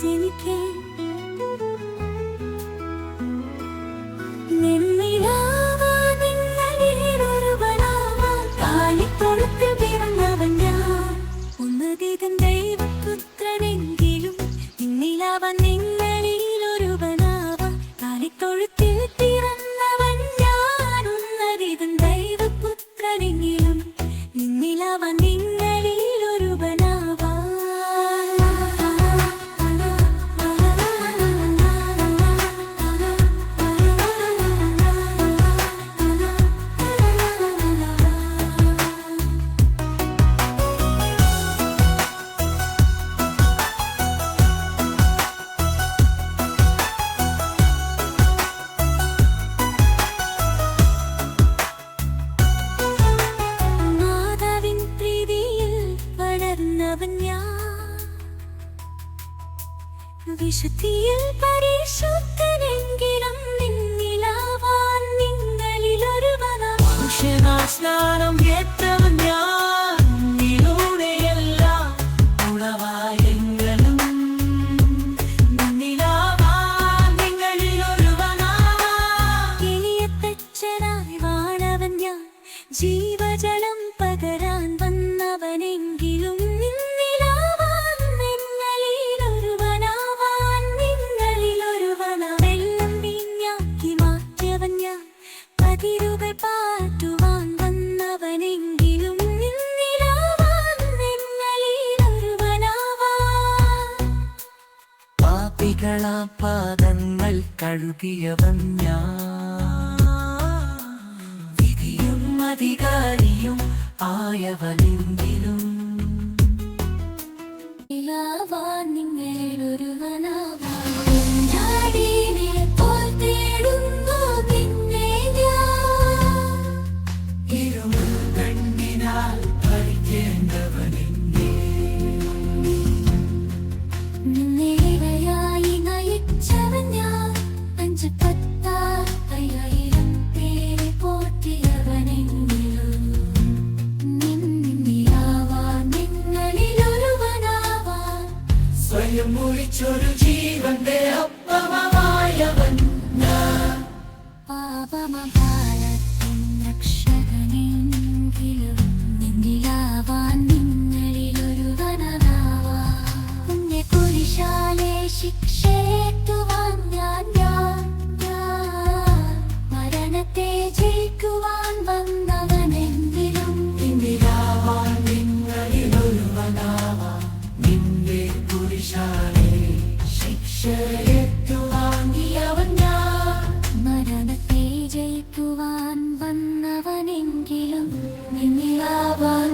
ജനിക്കേ ദൈവപുത്രനെങ്കിലും നിന്നിലാവാൻ നിങ്ങളിലൊരുവനാവാൻ കാലിത്തൊഴുത്തിൽ പിറന്നവൻ ഞാൻ. ഉന്നതിതൻ ദൈവപുത്രനെങ്കിലും നിന്നിലാവാൻ നിങ്ങളിലൊരുവനാവാൻ. വിശുദ്ധിയിൽ പരിശുദ്ധനെങ്കിലും നിന്നിലാവാൻ നിങ്ങളിലൊരുവനാവാൻ. സ്നാനം ഏറ്റവൻ ഞാൻ, നിന്നിലൂടെയെല്ലാം ഉളവായെങ്കിലും നിന്നിലാവാൻ നിങ്ങളിലൊരുവനാവാൻ. എളിയത്തച്ഛനായി വാണവൻ ഞാൻ, ജീവജലം പകരാൻ വന്നവനെങ്കിലും പാറ്റുവാൻ വന്നവനെങ്കിലും നിന്നിലാവാൻ നിങ്ങളിലൊരുവനാവാൻ. പാപികളാ പാദങ്ങൾ കഴുകിയവൻ ഞാൻ, വിധിയും അധികാരിയും ആയവനെങ്കിലും നിലാവാൻ നിങ്ങളിലൊരുവനാവാൻ. നിന്നിലയായി നയിച്ചവൻ ഞാൻ, 5 10 5000 പേരെ പോറ്റിയവനെങ്കിലും നിന്നിലാവാൻ നിങ്ങളിലൊരുവനാവാൻ. സ്വയം മുറിച്ചൊരു ജീവന്റെ അപ്പമായവൻ ഞാൻ. പാപമപാലത്തിൻ രക്ഷകനെങ്കിലും നിന്നിലാവാൻ നിങ്ങളിലൊരുവനാവാൻ. കുരിശാലെ ശിക്ഷയേറ്റുവാൻ ഞാൻ മരണത്തെ ജയിക്കുവാൻ വന്നവനെങ്കിലും നിന്നിലാവാൻ നിങ്ങളിലൊരുവനാവാൻ. നിന്റെ കുരിശാലെ ശിക്ഷയേറ്റുവാങ്ങിയവൻ ഞാൻ, മരണത്തെ ജയിക്കുവാൻ വന്നവനെങ്കിലും നിന്നിലാവാൻ